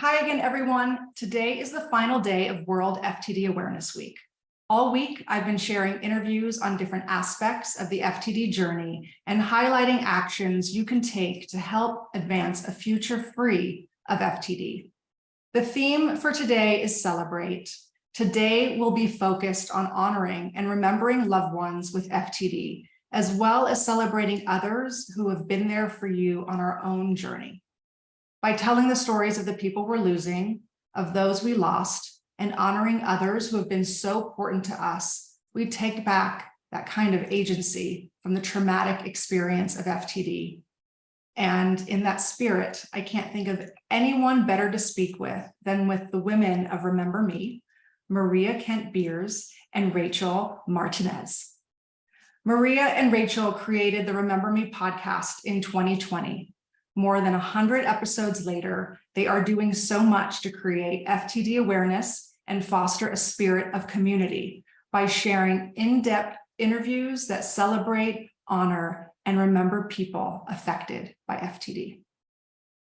Hi again, everyone. Today is the final day of World FTD Awareness Week. All week, I've been sharing interviews on different aspects of the FTD journey and highlighting actions you can take to help advance a future free of FTD. The theme for today is Celebrate. Today will be focused on honoring and remembering loved ones with FTD, as well as celebrating others who have been there for you on our own journey. By telling the stories of the people we're losing, of those we lost, and honoring others who have been so important to us, we take back that kind of agency from the traumatic experience of FTD. And in that spirit, I can't think of anyone better to speak with than with the women of Remember Me, Maria Kent Beers and Rachael Martinez. Maria and Rachael created the Remember Me podcast in 2020. More than 100 episodes later, they are doing so much to create FTD awareness and foster a spirit of community by sharing in-depth interviews that celebrate, honor, and remember people affected by FTD.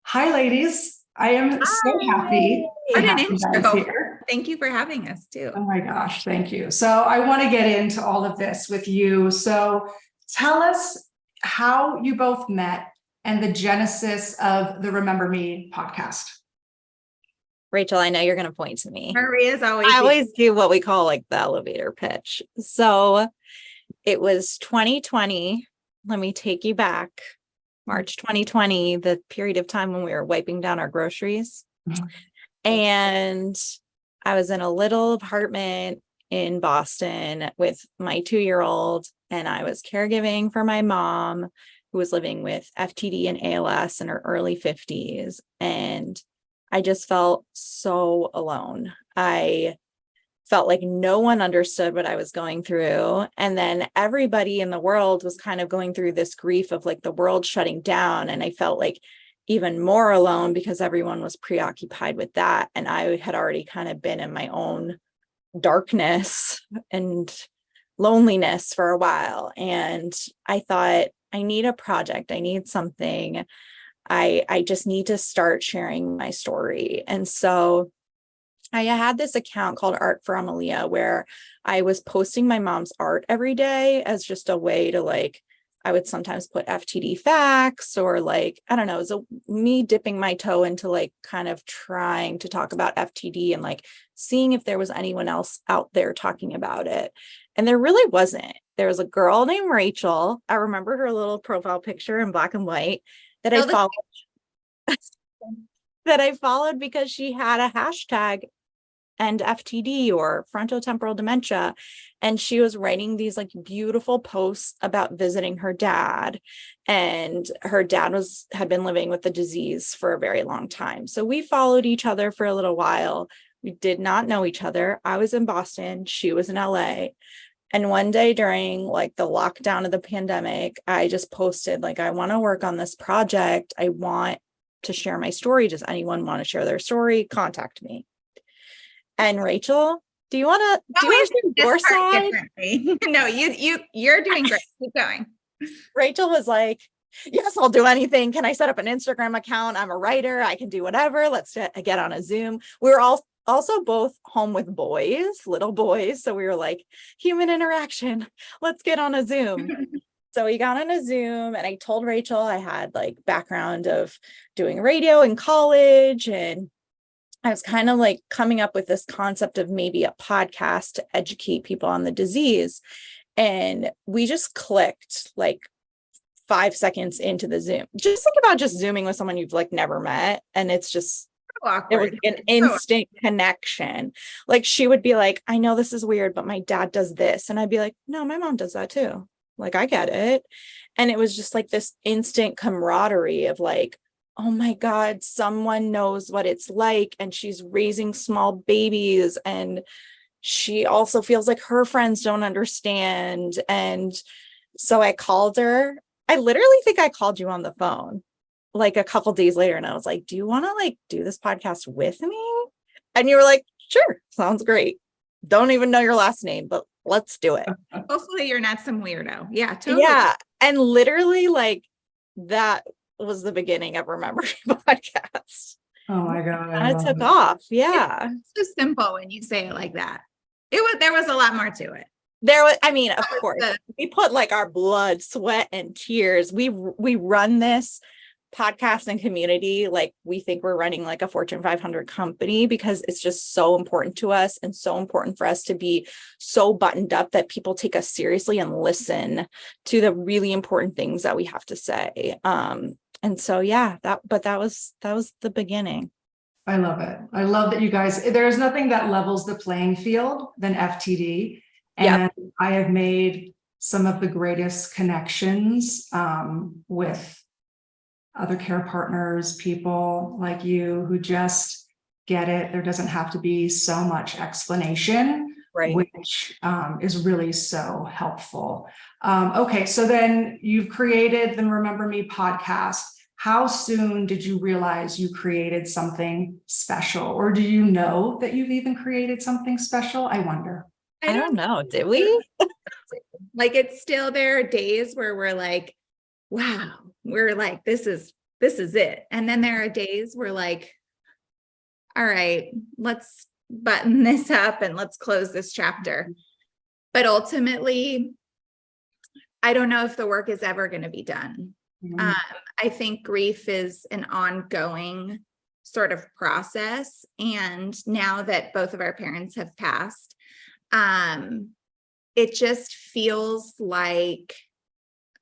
Hi, ladies. I am so happy to have you guys here. Thank you for having us too. Oh my gosh, thank you. So I want to get into all of this with you. So tell us how you both met and the genesis of the Remember Me podcast. Rachael, I know you're going to point to me. Maria's always. I always do what we call like the elevator pitch. So it was 2020. Let me take you back. March 2020, the period of time when we were wiping down our groceries. And I was in a little apartment in Boston with my 2-year-old, and I was caregiving for my mom, who was living with FTD and ALS in her early 50s. And I just felt so alone. I felt like no one understood what I was going through. And then everybody in the world was kind of going through this grief of like the world shutting down. And I felt like even more alone because everyone was preoccupied with that. And I had already kind of been in my own darkness and loneliness for a while. And I thought, I need a project. I need something. I just need to start sharing my story. And so I had this account called Art for Amelia, where I was posting my mom's art every day as just a way to like, I would sometimes put FTD facts or like, I don't know, it was me dipping my toe into like kind of trying to talk about FTD and like seeing if there was anyone else out there talking about it. And there really wasn't. There was a girl named Rachael. I remember her little profile picture in black and white that I followed. That I followed because she had a hashtag and FTD or frontotemporal dementia. And she was writing these like beautiful posts about visiting her dad. And her dad had been living with the disease for a very long time. So we followed each other for a little while. We did not know each other. I was in Boston. She was in LA. And one day during like the lockdown of the pandemic, I just posted like, I want to work on this project. I want to share my story. Does anyone want to share their story? Contact me. And Rachael, do you want to do your side? No, you're doing great. Keep going. Rachael was like, yes, I'll do anything. Can I set up an Instagram account? I'm a writer. I can do whatever. Let's get on a Zoom. We were all also both home with boys, little boys. So we were like, human interaction. Let's get on a Zoom. So we got on a Zoom and I told Rachael I had like background of doing radio in college, and I was kind of like coming up with this concept of maybe a podcast to educate people on the disease. And we just clicked like 5 seconds into the Zoom. Just think about just Zooming with someone you've like never met. And it's just, it was an instant connection. Like she would be like, I know this is weird, but my dad does this. And I'd be like, no, my mom does that too. Like, I get it. And it was just like this instant camaraderie of like, oh my God, someone knows what it's like. And she's raising small babies. And she also feels like her friends don't understand. And so I called her. I literally think I called you on the phone like a couple days later. And I was like, do you want to like do this podcast with me? And you were like, sure, sounds great. Don't even know your last name, but let's do it. Hopefully you're not some weirdo. Yeah, totally. Yeah. And literally like that was the beginning of Remember Me podcast. Oh my God. I And it love took it. off. Yeah. It's so simple when you say it like that. There was a lot more to it. There was, I mean, of course, the- we put like our blood, sweat, and tears. We run this podcast and community like we think we're running like a Fortune 500 company, because it's just so important to us and so important for us to be so buttoned up that people take us seriously and listen to the really important things that we have to say. And so, yeah, that was the beginning. I love it. I love that you guys, there's nothing that levels the playing field than FTD. And I have made some of the greatest connections with other care partners, people like you who just get it. There doesn't have to be so much explanation, Right. which is really so helpful. Okay, so then you've created the Remember Me podcast. How soon did you realize you created something special? Or do you know that you've even created something special? I wonder. I don't know. Did we? Like, it's still, there are days where we're like, wow, we're like, this is it. And then there are days where like, all right, let's button this up and let's close this chapter. But ultimately, I don't know if the work is ever going to be done. I think grief is an ongoing sort of process. And now that both of our parents have passed, it just feels like,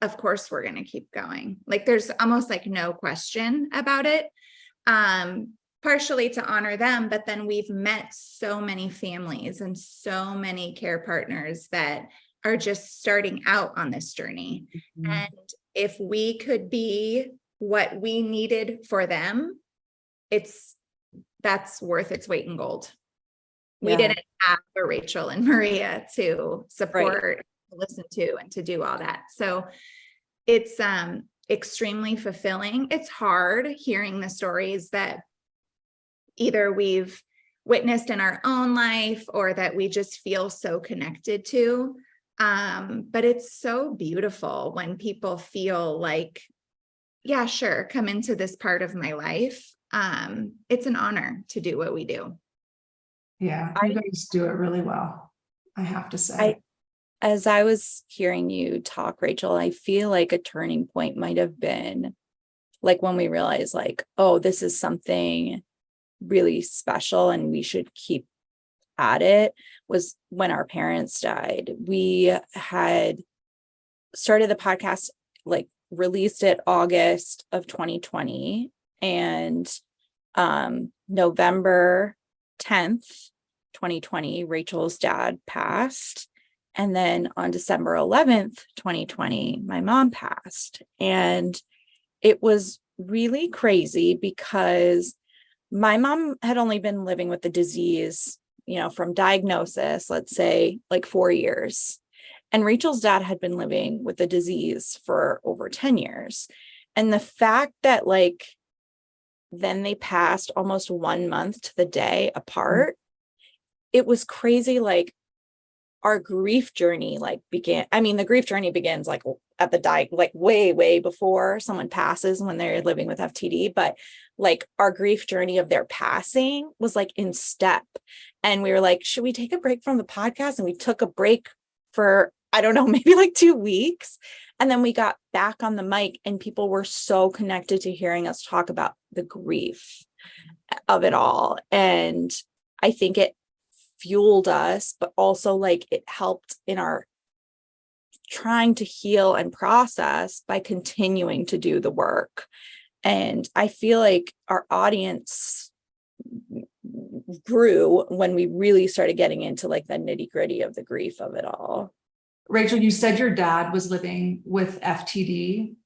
of course, we're going to keep going. Like, there's almost like no question about it. Partially to honor them, but then we've met so many families and so many care partners that are just starting out on this journey. And if we could be what we needed for them, that's worth its weight in gold. We didn't have a Rachael and Maria to support, to listen to, and to do all that. So it's extremely fulfilling. It's hard hearing the stories that either we've witnessed in our own life or that we just feel so connected to. But it's so beautiful when people feel like, yeah, sure, come into this part of my life. It's an honor to do what we do. Yeah, you guys do it really well, I have to say. As I was hearing you talk, Rachael, I feel like a turning point might have been like when we realized like, oh, this is something really special and we should keep at it, was when our parents died. We had started the podcast, like released it August of 2020, and November 10th, 2020, Rachel's dad passed. And then on December 11th, 2020, my mom passed. And it was really crazy because my mom had only been living with the disease, from diagnosis, let's say like 4 years. And Rachel's dad had been living with the disease for over 10 years. And the fact that like, then they passed almost 1 month to the day apart, it was crazy. Like, our grief journey began. I mean, the grief journey begins like at the like way before someone passes when they're living with FTD, but like our grief journey of their passing was like in step. And we were like, should we take a break from the podcast? And we took a break for, I don't know, maybe like 2 weeks. And then we got back on the mic and people were so connected to hearing us talk about the grief of it all. And I think it fueled us, but also like it helped in our trying to heal and process by continuing to do the work. And I feel like our audience grew when we really started getting into like the nitty-gritty of the grief of it all. Rachael, you said your dad was living with FTD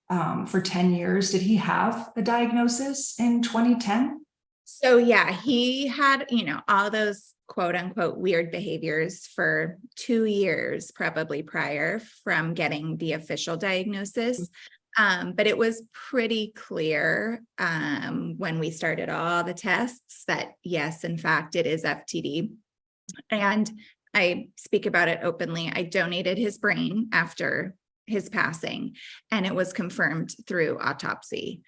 for 10 years. Did he have a diagnosis in 2010? So yeah, he had, all those quote unquote weird behaviors for 2 years, probably prior from getting the official diagnosis. But it was pretty clear when we started all the tests that yes, in fact, it is FTD. And I speak about it openly. I donated his brain after his passing, and it was confirmed through autopsy.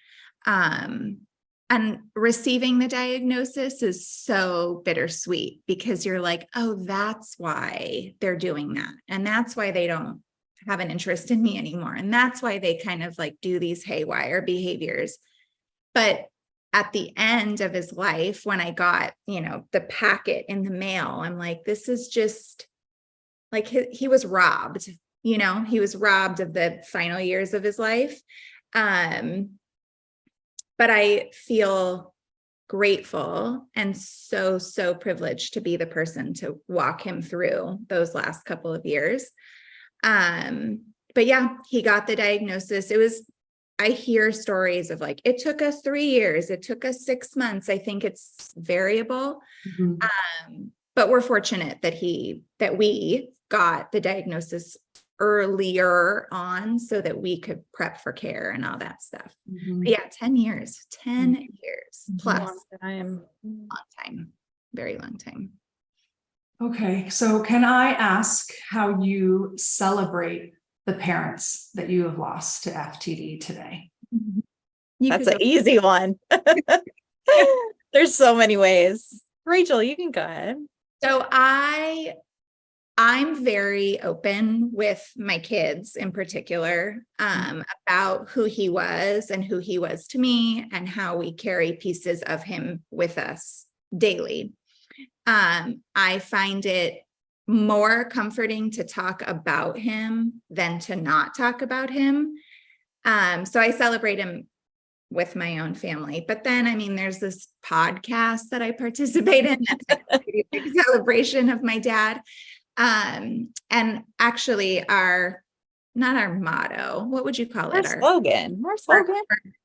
And receiving the diagnosis is so bittersweet because you're like, oh, that's why they're doing that. And that's why they don't have an interest in me anymore. And that's why they kind of like do these haywire behaviors. But at the end of his life, when I got, the packet in the mail, I'm like, this is just like he was robbed, he was robbed of the final years of his life. But I feel grateful and so privileged to be the person to walk him through those last couple of years. But yeah, he got the diagnosis. I hear stories of like, it took us 3 years. It took us 6 months. I think it's variable. But we're fortunate that we got the diagnosis earlier on so that we could prep for care and all that stuff. But yeah, 10 years plus. Long time, very long time. Okay, so can I ask how you celebrate the parents that you have lost to FTD today? That's an easy one. There's so many ways. Rachel, you can go ahead. So I'm very open with my kids in particular about who he was and who he was to me and how we carry pieces of him with us daily. I find it more comforting to talk about him than to not talk about him. So I celebrate him with my own family. But then, there's this podcast that I participate in. That's like a pretty big celebration of my dad. And actually not our motto, what would you call it? Our slogan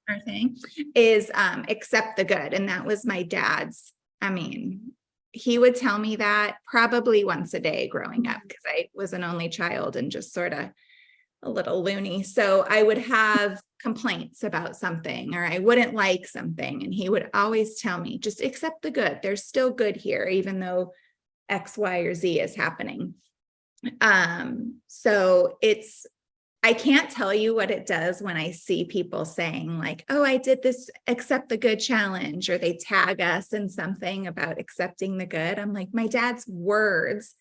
Our thing is, accept the good. And that was my dad's. He would tell me that probably once a day growing up because I was an only child and just sort of a little loony. So I would have complaints about something or I wouldn't like something. And he would always tell me, just accept the good. There's still good here, even though X, Y, or Z is happening. So I can't tell you what it does when I see people saying like, oh, I did this accept the good challenge, or they tag us in something about accepting the good. I'm like, my dad's words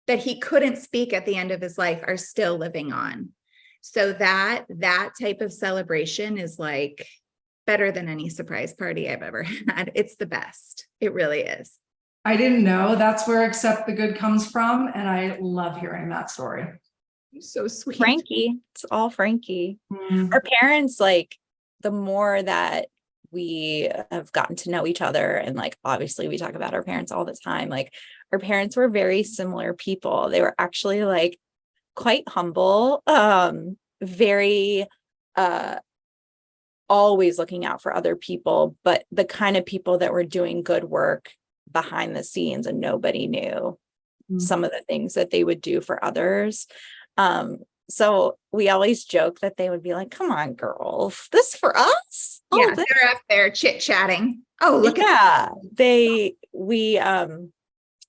that he couldn't speak at the end of his life are still living on. So that type of celebration is like better than any surprise party I've ever had. It's the best. It really is. I didn't know that's where accept the good comes from. And I love hearing that story. So sweet. Frankie. It's all Frankie. Our parents, like, the more that we have gotten to know each other, and like, obviously we talk about our parents all the time, like our parents were very similar people. They were actually like quite humble, very, always looking out for other people, but the kind of people that were doing good work behind the scenes and nobody knew some of the things that they would do for others. So we always joke that they would be like, come on, girls, this for us? Yeah, they're up there chit-chatting. Oh, look at that.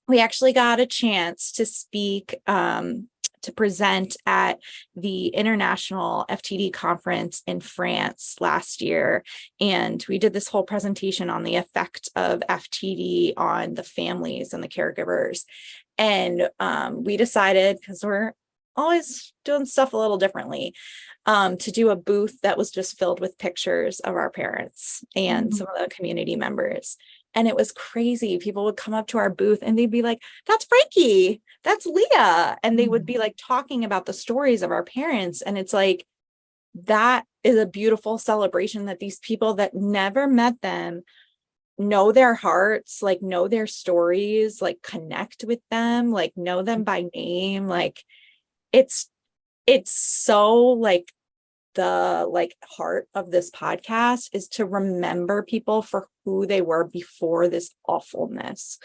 We actually got a chance to speak, to present at the International FTD conference in France last year. And we did this whole presentation on the effect of FTD on the families and the caregivers. And we decided, because we're always doing stuff a little differently, to do a booth that was just filled with pictures of our parents and some of the community members. And it was crazy. People would come up to our booth and they'd be like, that's Frankie, that's Leah. And they would be like talking about the stories of our parents. And it's like, that is a beautiful celebration that these people that never met them know their hearts, like know their stories, like connect with them, like know them by name. Like it's so like the like heart of this podcast is to remember people for who they were before this awfulness.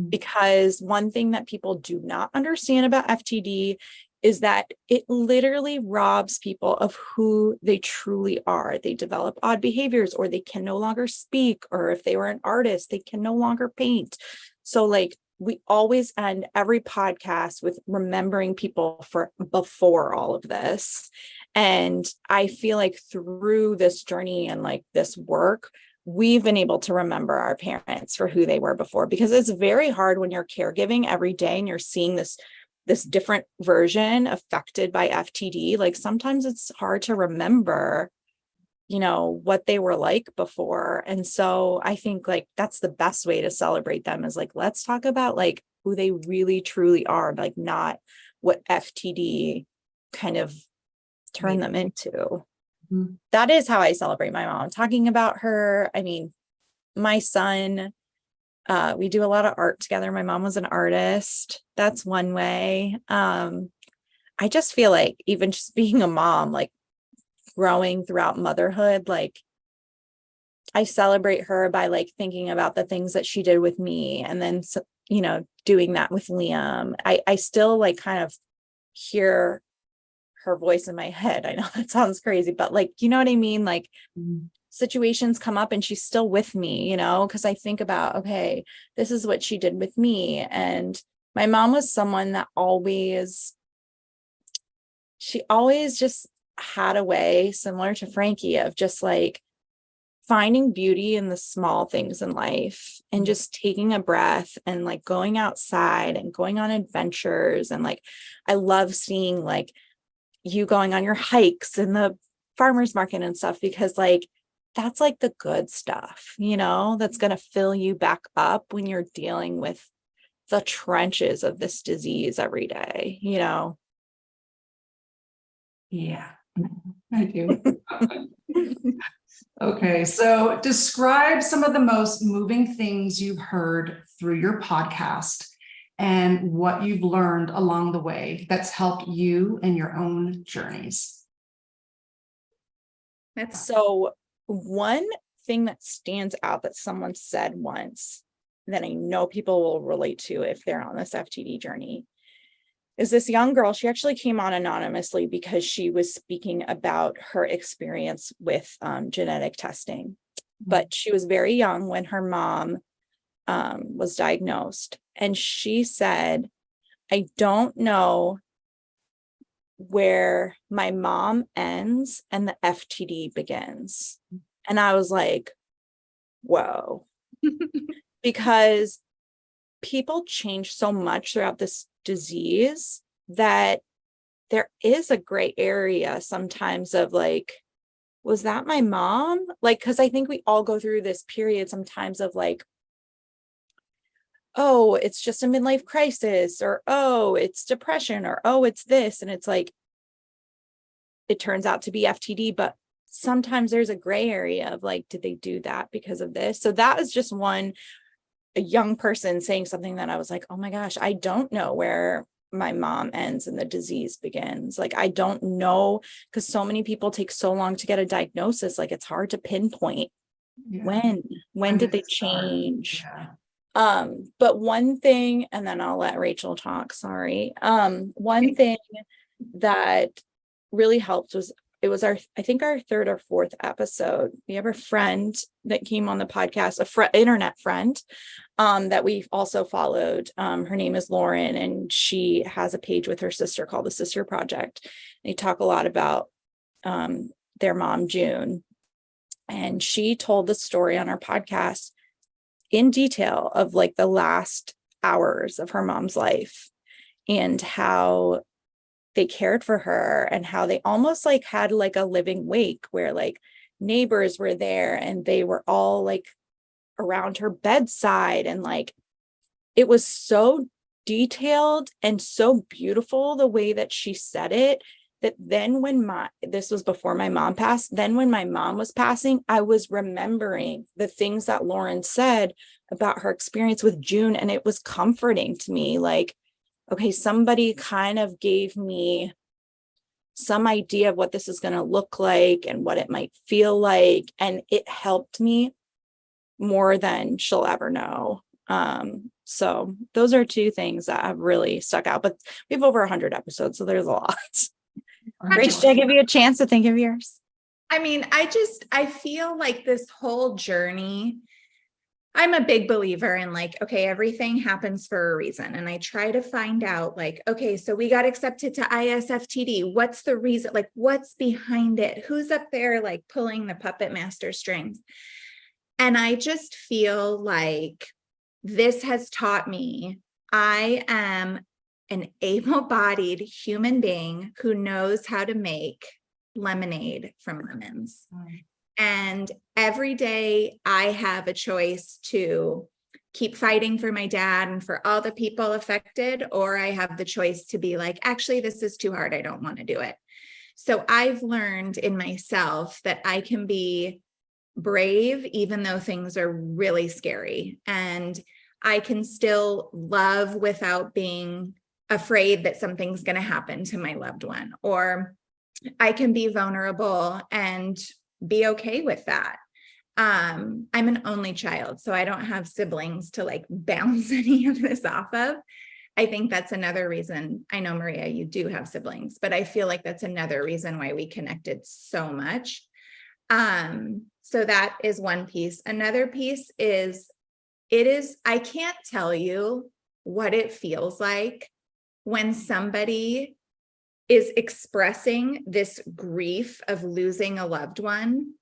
Because one thing that people do not understand about FTD is that it literally robs people of who they truly are. They develop odd behaviors, or they can no longer speak, or if they were an artist, they can no longer paint. So like, we always end every podcast with remembering people for before all of this. And I feel like through this journey and like this work, we've been able to remember our parents for who they were before, because it's very hard when you're caregiving every day and you're seeing this different version affected by FTD. Like sometimes it's hard to remember, what they were like before. And so I think like that's the best way to celebrate them, is like, let's talk about like who they really truly are, like not what FTD kind of turned them into. Mhm. That is how I celebrate my mom, talking about her. I mean, my son, we do a lot of art together. My mom was an artist. That's one way. I just feel like even just being a mom, like growing throughout motherhood, like I celebrate her by like thinking about the things that she did with me, and then, doing that with Liam. I still like kind of hear her voice in my head. I know that sounds crazy, but like, you know what I mean? Like situations come up and she's still with me, because I think about, okay, this is what she did with me. And my mom was someone that she always just had a way, similar to Frankie, of just like finding beauty in the small things in life and just taking a breath and like going outside and going on adventures. And like, I love seeing like you going on your hikes in the farmer's market and stuff, because like, that's like the good stuff, that's going to fill you back up when you're dealing with the trenches of this disease every day, Yeah, I do. Okay, so describe some of the most moving things you've heard through your podcast and what you've learned along the way that's helped you in your own journeys. So one thing that stands out that someone said once that I know people will relate to if they're on this FTD journey is this young girl. She actually came on anonymously because she was speaking about her experience with genetic testing. But she was very young when her mom was diagnosed. And she said, I don't know where my mom ends and the FTD begins. And I was like, whoa, because people change so much throughout this disease that there is a gray area sometimes of like, was that my mom? Like, because I think we all go through this period sometimes of like, oh, it's just a midlife crisis, or oh, it's depression, or oh, it's this. And it's like, it turns out to be FTD, but sometimes there's a gray area of like, did they do that because of this? So that is just a young person saying something that I was like, oh my gosh, I don't know where my mom ends and the disease begins. Like, I don't know, because so many people take so long to get a diagnosis. Like, it's hard to pinpoint when did they change? But one thing, and then I'll let Rachel talk, sorry. One thing that really helped was, it was I think our third or fourth episode. We have a friend that came on the podcast, internet friend, that we've also followed. Her name is Lauren, and she has a page with her sister called the Sister Project. They talk a lot about their mom, June. And she told the story on our podcast in detail of like the last hours of her mom's life and how they cared for her, and how they almost like had like a living wake where like neighbors were there and they were all like around her bedside. And like, it was so detailed and so beautiful the way that she said it, that then this was before my mom passed, then when my mom was passing, I was remembering the things that Lauren said about her experience with June. And it was comforting to me. Like, okay, somebody kind of gave me some idea of what this is going to look like and what it might feel like. And it helped me more than she'll ever know. So those are two things that have really stuck out, but we have over 100 episodes, so there's a lot. Rach, did I give you a chance to think of yours? I mean, I feel like this whole journey, I'm a big believer in like, okay, everything happens for a reason. And I try to find out like, okay, so we got accepted to ISFTD. What's the reason? Like, what's behind it? Who's up there like pulling the puppet master strings? And I just feel like this has taught me I am an able-bodied human being who knows how to make lemonade from lemons. And every day I have a choice to keep fighting for my dad and for all the people affected, or I have the choice to be like, actually, this is too hard. I don't want to do it. So I've learned in myself that I can be brave, even though things are really scary. And I can still love without being afraid that something's going to happen to my loved one, or I can be vulnerable and be okay with that. I'm an only child, so I don't have siblings to like bounce any of this off of. I think that's another reason. I know, Maria, you do have siblings, but I feel like that's another reason why we connected so much. So that is one piece. Another piece is, I can't tell you what it feels like when somebody is expressing this grief of losing a loved one,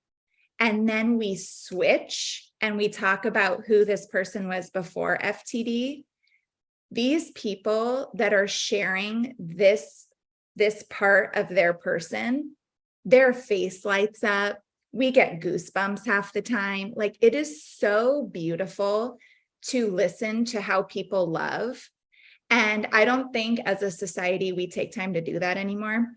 and then we switch and we talk about who this person was before FTD. These people that are sharing this part of their person, their face lights up. We get goosebumps half the time. Like, it is so beautiful to listen to how people love. And I don't think as a society we take time to do that anymore.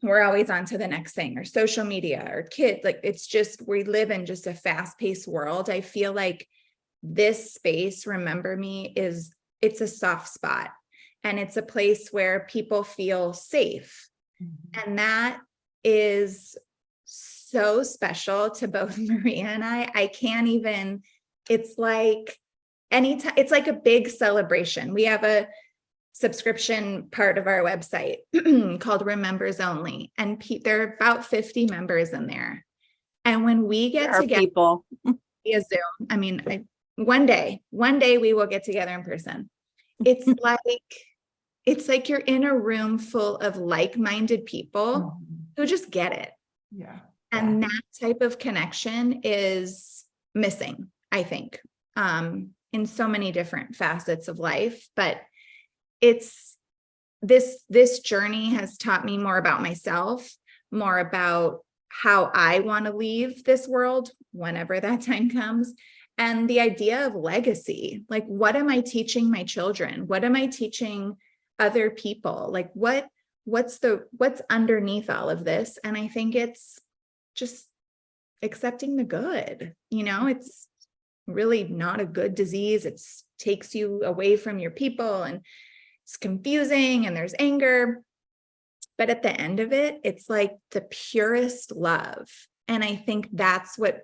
We're always on to the next thing, or social media, or kids. Like, it's just, we live in just a fast-paced world. I feel like this space, Remember Me, it's a soft spot, and it's a place where people feel safe. And that is so special to both Maria and I can't even, it's like anytime, it's like a big celebration. We have a subscription part of our website called Remembers Only, and there are about 50 members in there. And when we get together people via Zoom, I mean, one day we will get together in person. It's like you're in a room full of like-minded people who just get it. Yeah. And that type of connection is missing, I think, in so many different facets of life. But it's this journey has taught me more about myself, more about how I want to leave this world whenever that time comes. And the idea of legacy, like, what am I teaching my children? What am I teaching other people? Like, what's underneath all of this? And I think it's just accepting the good. It's really not a good disease. It takes you away from your people, and it's confusing, and there's anger. But at the end of it, it's like the purest love. And I think that's what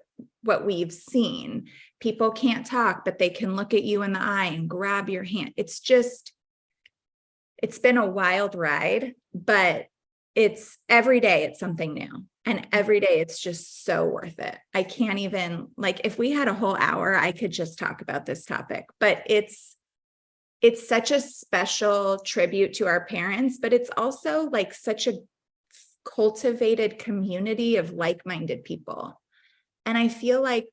we've seen. People can't talk, but they can look at you in the eye and grab your hand. It's been a wild ride, but it's every day it's something new. And every day it's just so worth it. I can't even, like, if we had a whole hour, I could just talk about this topic, but it's such a special tribute to our parents, but it's also like such a cultivated community of like-minded people. And I feel like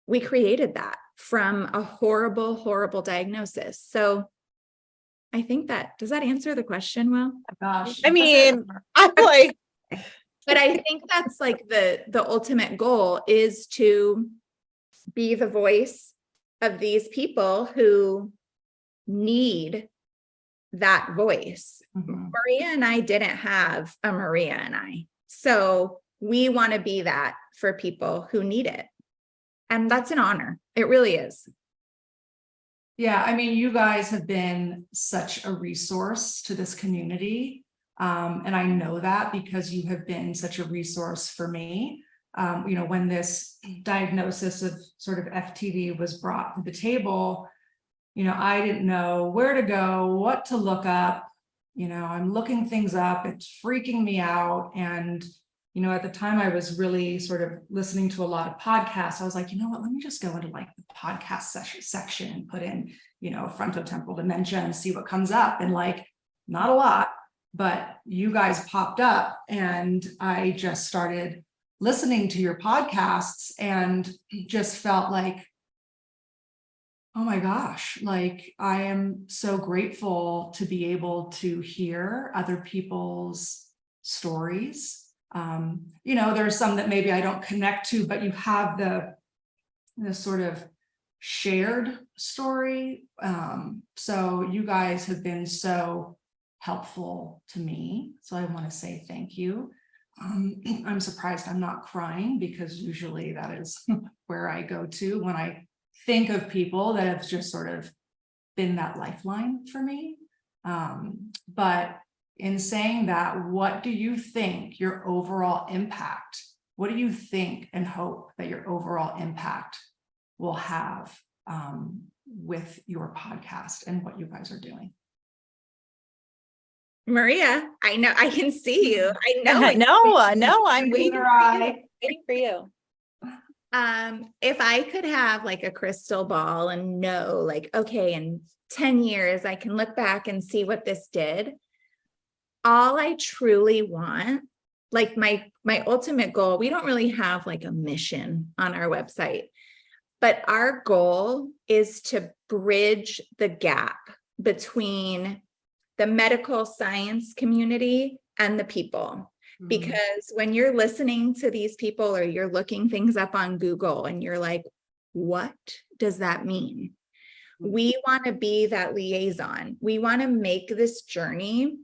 we created that from a horrible, horrible diagnosis. So I think does that answer the question well? Gosh. I mean, I'm like, but I think that's like the ultimate goal, is to be the voice of these people who need that voice. Maria and I didn't have a Maria and I. So we want to be that for people who need it. And that's an honor. It really is. Yeah, I mean, you guys have been such a resource to this community. And I know that because you have been such a resource for me. When this diagnosis of sort of FTD was brought to the table, I didn't know where to go, what to look up. I'm looking things up. It's freaking me out. And, at the time I was really sort of listening to a lot of podcasts. I was like, you know what, let me just go into like the podcast section and put in, frontotemporal dementia and see what comes up. And like, not a lot, but you guys popped up, and I just started listening to your podcasts and just felt like, oh my gosh, like I am so grateful to be able to hear other people's stories. There's some that maybe I don't connect to, but you have the sort of shared story. So you guys have been so helpful to me. So I want to say thank you. I'm surprised I'm not crying, because usually that is where I go to when I think of people that have just sort of been that lifeline for me. But in saying that, what do you think your overall impact, what do you think and hope that your overall impact will have with your podcast and what you guys are doing? Maria, I know, I can see you. I know. No, I'm waiting for you. If I could have like a crystal ball and know, like, okay, in 10 years, I can look back and see what this did. All I truly want, like my ultimate goal, we don't really have like a mission on our website, but our goal is to bridge the gap between the medical science community and the people. Because when you're listening to these people or you're looking things up on Google and you're like, what does that mean? We want to be that liaison. We want to make this journey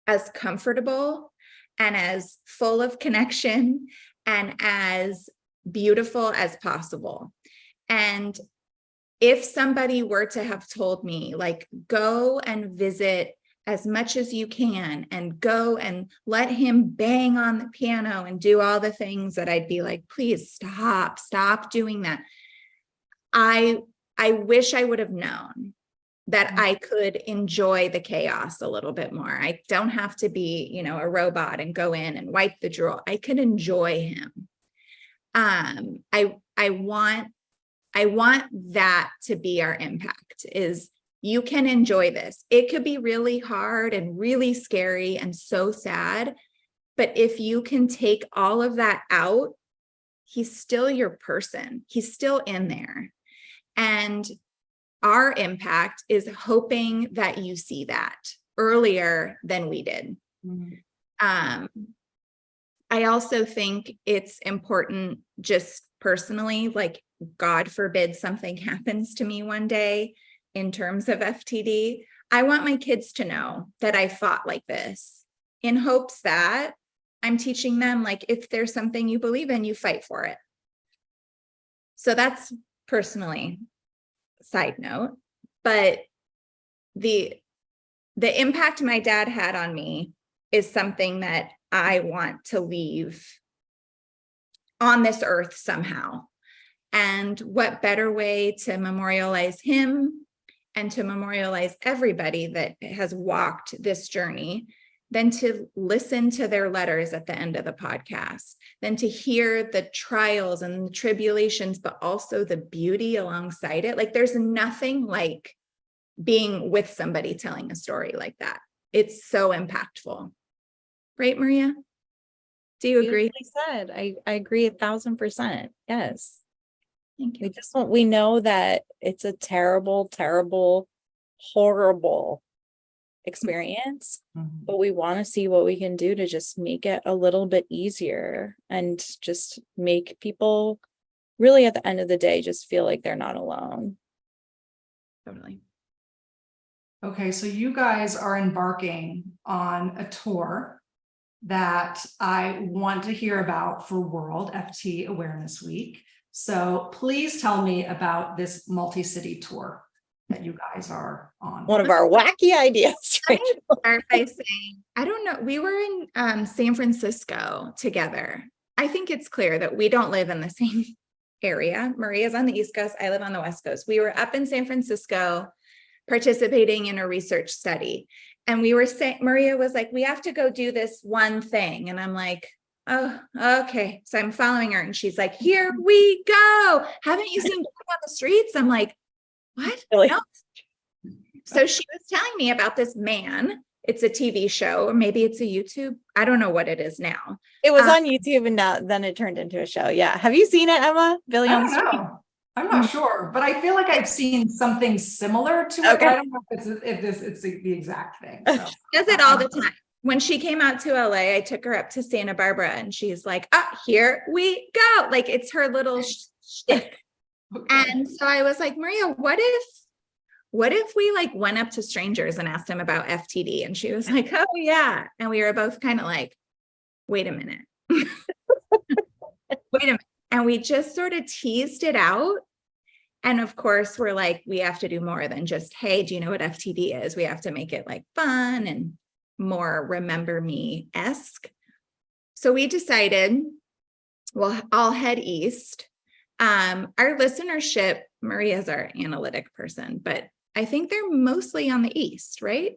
as comfortable and as full of connection and as beautiful as possible. And if somebody were to have told me, like, go and visit as much as you can and go and let him bang on the piano and do all the things, that I'd be like, please stop doing that. I wish I would have known that I could enjoy the chaos a little bit more. I don't have to be, a robot and go in and wipe the drool. I could enjoy him. I want that to be our impact, is you can enjoy this. It could be really hard and really scary and so sad, but if you can take all of that out, he's still your person. He's still in there. And our impact is hoping that you see that earlier than we did. I also think it's important, just personally, like, God forbid something happens to me one day in terms of FTD, I want my kids to know that I fought like this, in hopes that I'm teaching them, like, if there's something you believe in, you fight for it. So that's personally side note, but the impact my dad had on me is something that I want to leave on this earth somehow. And what better way to memorialize him and to memorialize everybody that has walked this journey than to listen to their letters at the end of the podcast, than to hear the trials and the tribulations, but also the beauty alongside it. Like, there's nothing like being with somebody telling a story like that. It's so impactful. Right, Maria? Do you agree? Said. I agree 1,000%. Yes. Thank you. We know that it's a terrible, terrible, horrible experience, but we want to see what we can do to just make it a little bit easier and just make people really, at the end of the day, just feel like they're not alone. Totally. Okay, so you guys are embarking on a tour that I want to hear about for World FTD Awareness Week. So please tell me about this multi-city tour that you guys are on. One of our wacky ideas. Let me start by saying, I don't know, we were in San Francisco together. I think it's clear that we don't live in the same area. Maria's on the East Coast, I live on the West Coast. We were up in San Francisco participating in a research study. And we were saying, Maria was like, we have to go do this one thing. And I'm like, oh, okay. So I'm following her and she's like, here we go. Haven't you seen people on the streets? I'm like, what? Really? No. So she was telling me about this man it's a TV show, or maybe it's a YouTube. I don't know what it is now. It was on YouTube and now then it turned into a show. Yeah. Have you seen it, Emma? Billy I on the don't Street? know. I'm not sure, but I feel like I've seen something similar to it, but Okay. I don't know if it's the exact thing. So She does it all the time. When she came out to LA, I took her up to Santa Barbara and she's like, oh, here we go. Like it's her little shtick. okay. And so I was like, Maria, what if we like went up to strangers and asked them about FTD? And she was like, oh yeah. And we were both kind of like, wait a minute. Wait a minute. And we just sort of teased it out. And of course, we're like, we have to do more than just, hey, do you know what FTD is? We have to make it like fun and more remember me-esque. So we decided, well, I'll head east. Our listenership, Maria's our analytic person, but I think they're mostly on the east, right?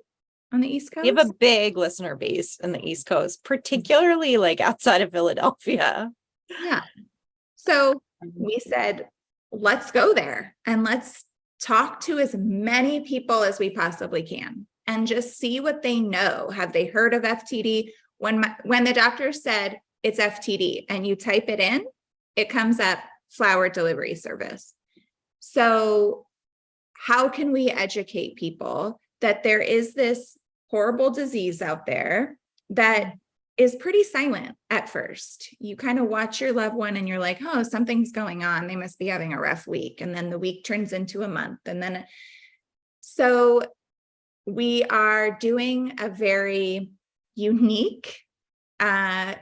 On the East Coast. We have a big listener base in the East Coast, particularly like outside of Philadelphia. Yeah. So we said, let's go there and let's talk to as many people as we possibly can and just see what they know. Have they heard of FTD? When the doctor said it's FTD and you type it in, it comes up flower delivery service. So how can we educate people that there is this horrible disease out there that is pretty silent at first? You kind of watch your loved one and you're like, oh, something's going on. They must be having a rough week. And then the week turns into a month. And then, so we are doing a very unique, I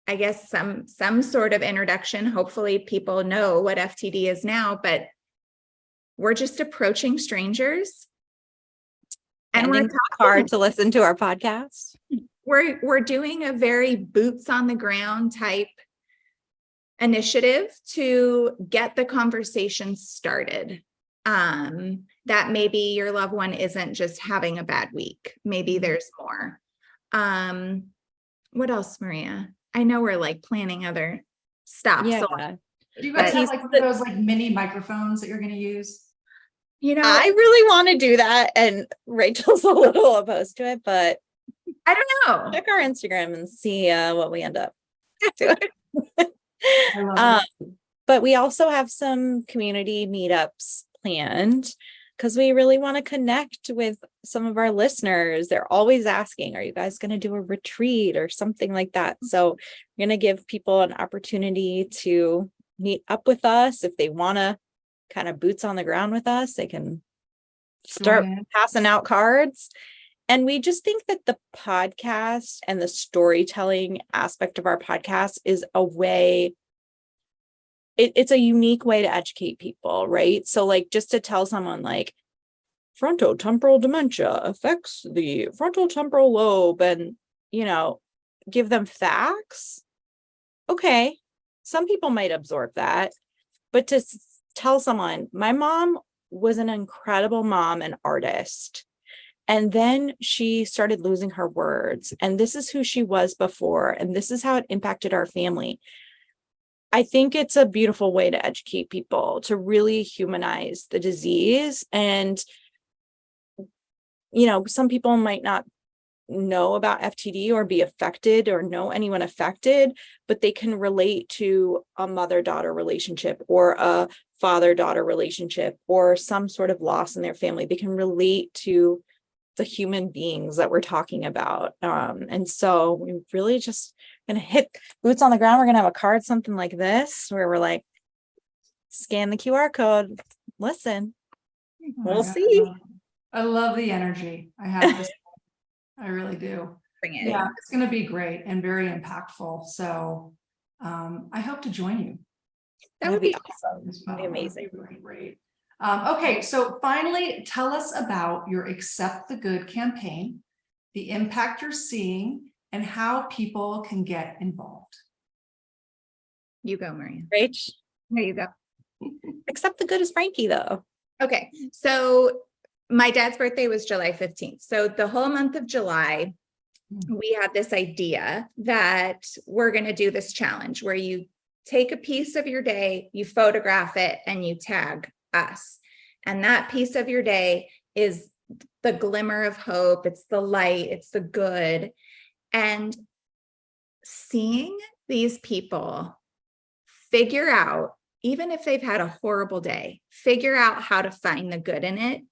guess some sort of introduction. Hopefully people know what FTD is now, but we're just approaching strangers. And we're hard to listen to our podcast. We're doing a very boots on the ground type initiative to get the conversation started. That maybe your loved one isn't just having a bad week. Maybe there's more. What else, Maria? I know we're like planning other stuff. Yeah. So, Do you guys have like one of those like mini microphones that you're going to use? you know, I really want to do that. And Rachel's a little opposed to it, but I don't know. check our Instagram and see what we end up doing. I love it. But we also have some community meetups planned because we really want to connect with some of our listeners. They're always asking, are you guys going to do a retreat or something like that? So we're going to give people an opportunity to meet up with us. If they want to kind of boots on the ground with us, they can start passing out cards. And we just think that the podcast and the storytelling aspect of our podcast is a way, it's a unique way to educate people, right? So like just to tell someone like frontotemporal dementia affects the frontal temporal lobe and, you know, give them facts. Okay. Some people might absorb that, but to tell someone, my mom was an incredible mom and artist. And then she started losing her words. And this is who she was before. And this is how it impacted our family. I think it's a beautiful way to educate people, to really humanize the disease. And, you know, some people might not know about FTD or be affected or know anyone affected, but they can relate to a mother-daughter relationship or a father-daughter relationship or some sort of loss in their family. They can relate to the human beings that we're talking about. And so we really just gonna hit boots on the ground. We're gonna have a card, something like this, where we're like, scan the QR code, listen, we'll see. I love the energy. I have this. I really do. Bring it. Yeah, it's going to be great and very impactful. So I hope to join you. That would be awesome. That'd be amazing. Really great. Okay, so finally, tell us about your Accept the Good campaign, the impact you're seeing, and how people can get involved. You go, Maria. Rach, There you go. Accept the Good is Frankie though. Okay, so my dad's birthday was July 15th. So the whole month of July, we had this idea that we're going to do this challenge where you take a piece of your day, you photograph it, and you tag us. And that piece of your day is the glimmer of hope. It's the light. It's the good. And seeing these people figure out, even if they've had a horrible day, figure out how to find the good in it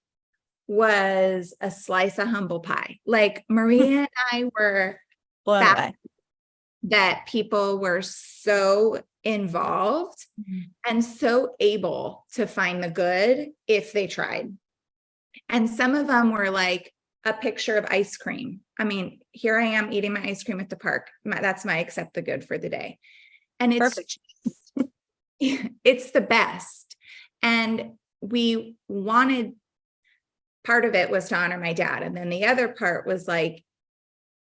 was a slice of humble pie. Like Maria and I were Blown away. that people were so involved and so able to find the good if they tried. And some of them were like a picture of ice cream. I mean, here I am eating my ice cream at the park. That's my accept the good for the day. And it's it's the best. And we wanted, part of it was to honor my dad. And then the other part was like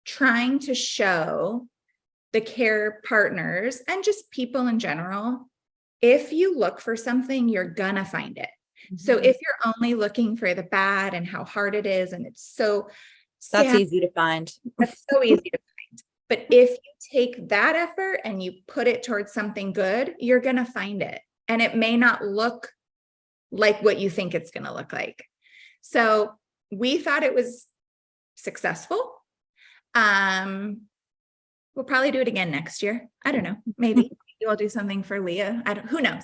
trying to show the care partners and just people in general, if you look for something, you're gonna find it. So if you're only looking for the bad and how hard it is, and it's so That's sad, easy to find. that's so easy to find. But if you take that effort and you put it towards something good, you're going to find it. And it may not look like what you think it's going to look like. So we thought it was successful. We'll probably do it again next year. I don't know. Maybe we'll do something for Leah. Who knows?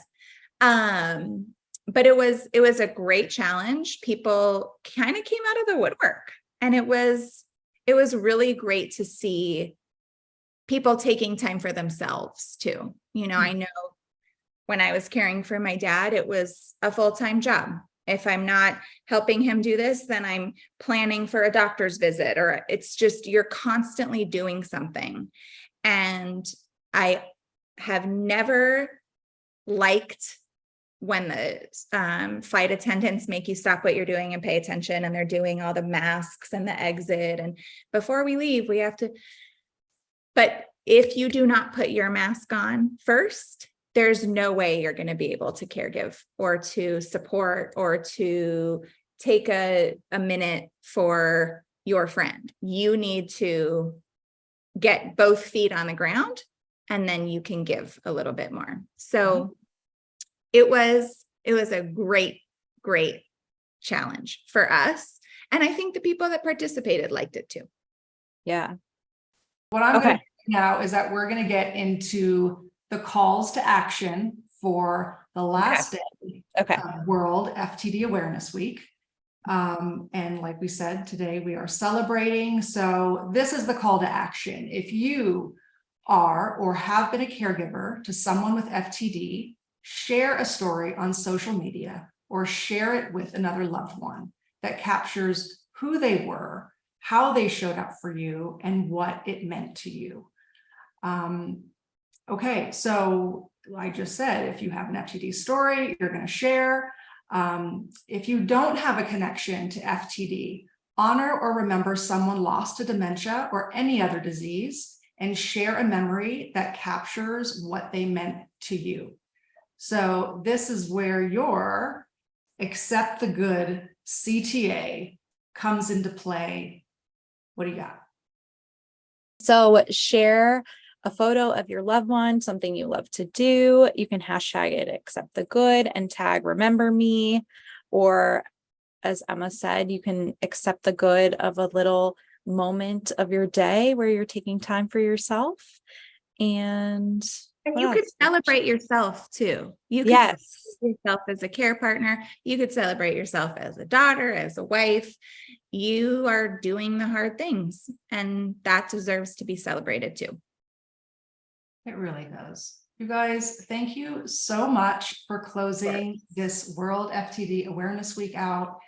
But it was a great challenge. People kind of came out of the woodwork, and it was really great to see people taking time for themselves too. You know, I know when I was caring for my dad, it was a full-time job. If I'm not helping him do this, then I'm planning for a doctor's visit, or it's just, you're constantly doing something. And I have never liked when the flight attendants make you stop what you're doing and pay attention, and they're doing all the masks and the exit. And before we leave, we have to, but if you do not put your mask on first, there's no way you're going to be able to caregive or to support or to take a minute for your friend. You need to get both feet on the ground, and then you can give a little bit more. So it was a great challenge for us. And I think the people that participated liked it too. Yeah. What I'm going to do now is that we're going to get into the calls to action for the last day of World FTD Awareness Week. And like we said, today we are celebrating. So this is the call to action. If you are or have been a caregiver to someone with FTD, share a story on social media or share it with another loved one that captures who they were, how they showed up for you, and what it meant to you. Okay, so I just said, if you have an FTD story, you're going to share. If you don't have a connection to FTD, honor or remember someone lost to dementia or any other disease, and share a memory that captures what they meant to you. So this is where your Accept the Good CTA comes into play. What do you got? So share a photo of your loved one, something you love to do. You can hashtag it Accept the Good and tag Remember Me. Or as Emma said, you can accept the good of a little moment of your day where you're taking time for yourself. And you could celebrate yourself too. You could celebrate yourself as a care partner. You could celebrate yourself as a daughter, as a wife. You are doing the hard things, and that deserves to be celebrated too. It really does. You guys, thank you so much for closing this World FTD Awareness Week out.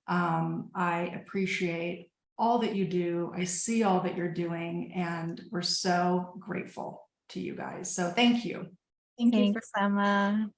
I appreciate all that you do. I see all that you're doing, and we're so grateful to you guys. So thank you. Thanks, Emma.